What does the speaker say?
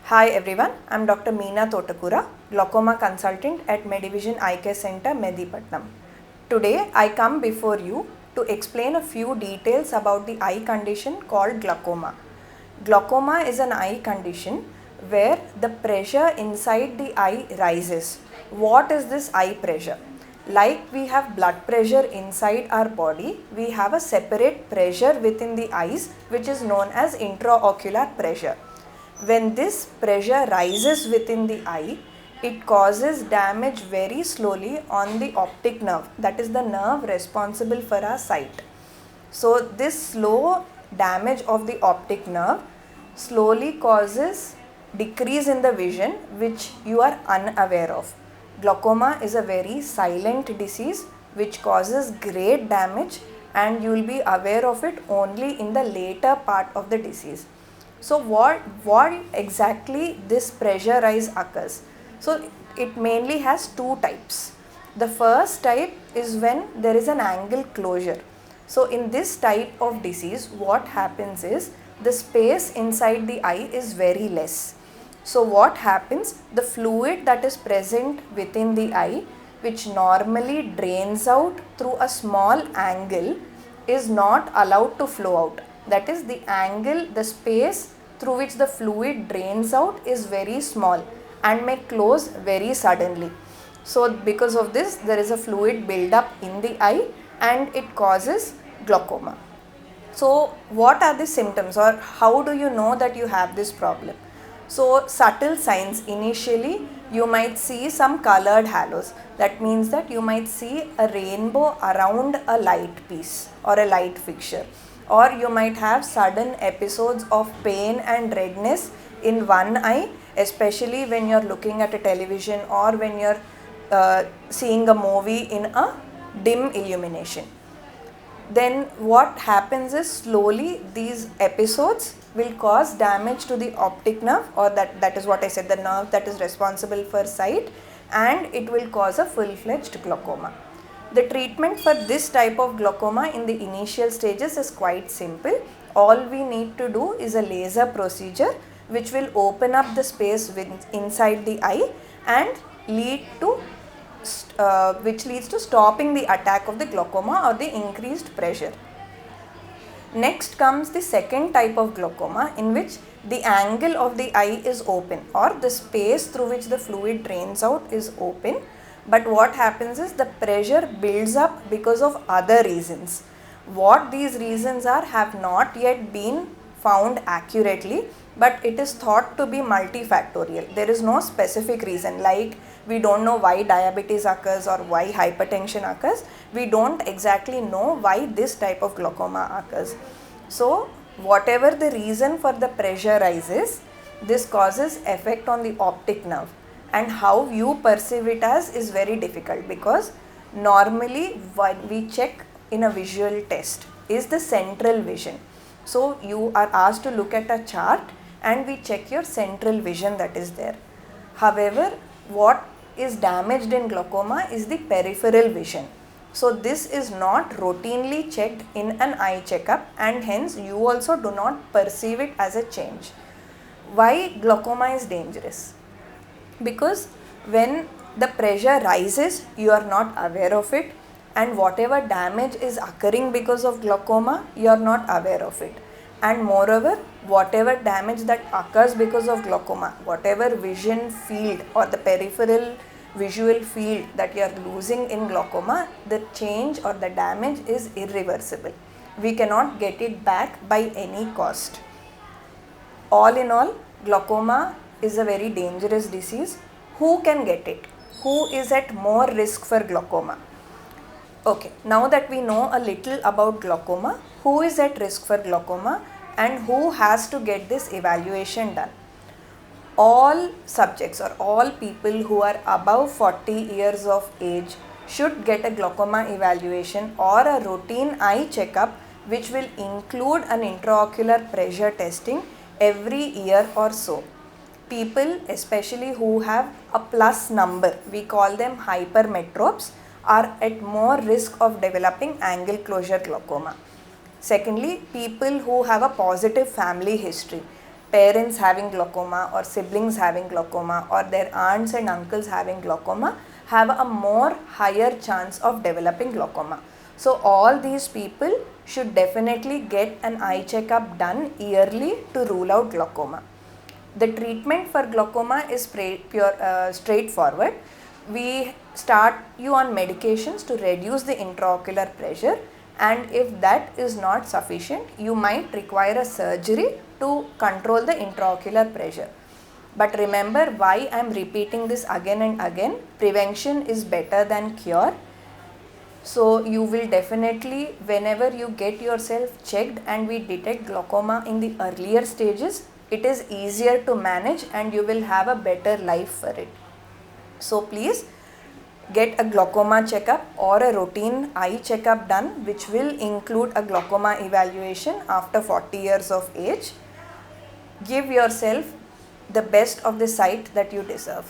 Hi everyone, I am Dr. Meena Totakura, glaucoma consultant at Medivision Eye Care Center, Medipatnam. Today I come before you to explain a few details about the eye condition called glaucoma. Glaucoma is an eye condition where the pressure inside the eye rises. What is this eye pressure? Like we have blood pressure inside our body, we have a separate pressure within the eyes which is known as intraocular pressure. When this pressure rises within the eye, it causes damage very slowly on the optic nerve, that is the nerve responsible for our sight. So this slow damage of the optic nerve slowly causes decrease in the vision which you are unaware of. Glaucoma is a very silent disease which causes great damage and you will be aware of it only in the later part of the disease. So what exactly this pressure rise occurs? So it mainly has two types. The first type is when there is an angle closure. So in this type of disease, what happens is the space inside the eye is very less. So what happens? The fluid that is present within the eye, which normally drains out through a small angle, is not allowed to flow out. That is, the angle, the space through which the fluid drains out is very small and may close very suddenly. So because of this, there is a fluid buildup in the eye and it causes glaucoma. So what are the symptoms, or how do you know that you have this problem? So subtle signs: initially you might see some colored halos. That means that you might see a rainbow around a light piece or a light fixture, or you might have sudden episodes of pain and redness in one eye, especially when you are looking at a television or when you are seeing a movie in a dim illumination. Then what happens is, slowly these episodes will cause damage to the optic nerve, or that is what I said, the nerve that is responsible for sight, and it will cause a full-fledged glaucoma. The treatment for this type of glaucoma in the initial stages is quite simple. All we need to do is a laser procedure which will open up the space inside the eye and which leads to stopping the attack of the glaucoma or the increased pressure. Next comes the second type of glaucoma, in which the angle of the eye is open, or the space through which the fluid drains out is open, but what happens is the pressure builds up because of other reasons. What these reasons are have not yet been found accurately, but it is thought to be multifactorial. There is no specific reason, like we don't know why diabetes occurs or why hypertension occurs. We don't exactly know why this type of glaucoma occurs. So whatever the reason for the pressure rise is, this causes effect on the optic nerve, and how you perceive it as is very difficult, because normally when we check in a visual test is the central vision. So you are asked to look at a chart and we check your central vision that is there. However, what is damaged in glaucoma is the peripheral vision. So this is not routinely checked in an eye checkup, and hence you also do not perceive it as a change. Why glaucoma is dangerous? Because when the pressure rises, you are not aware of it, and whatever damage is occurring because of glaucoma, you are not aware of it. And moreover, whatever damage that occurs because of glaucoma, whatever vision field or the peripheral visual field that you are losing in glaucoma, the change or the damage is irreversible. We cannot get it back by any cost. All in all, glaucoma is a very dangerous disease. Who can get it? Who is at more risk for glaucoma? Okay, now that we know a little about glaucoma, who is at risk for glaucoma and who has to get this evaluation done? All subjects or all people who are above 40 years of age should get a glaucoma evaluation or a routine eye checkup, which will include an intraocular pressure testing every year or so. People, especially who have a plus number, we call them hypermetropes, are at more risk of developing angle closure glaucoma. Secondly, people who have a positive family history. parents having glaucoma or siblings having glaucoma or their aunts and uncles having glaucoma have a more higher chance of developing glaucoma. So all these people should definitely get an eye checkup done yearly to rule out glaucoma. The treatment for glaucoma is straightforward. We start you on medications to reduce the intraocular pressure, and if that is not sufficient, you might require a surgery to control the intraocular pressure. But remember why I am repeating this again and again. Prevention is better than cure. So you will definitely, whenever you get yourself checked and we detect glaucoma in the earlier stages, it is easier to manage and you will have a better life for it. So please get a glaucoma checkup or a routine eye checkup done, which will include a glaucoma evaluation after 40 years of age. Give yourself the best of the sight that you deserve.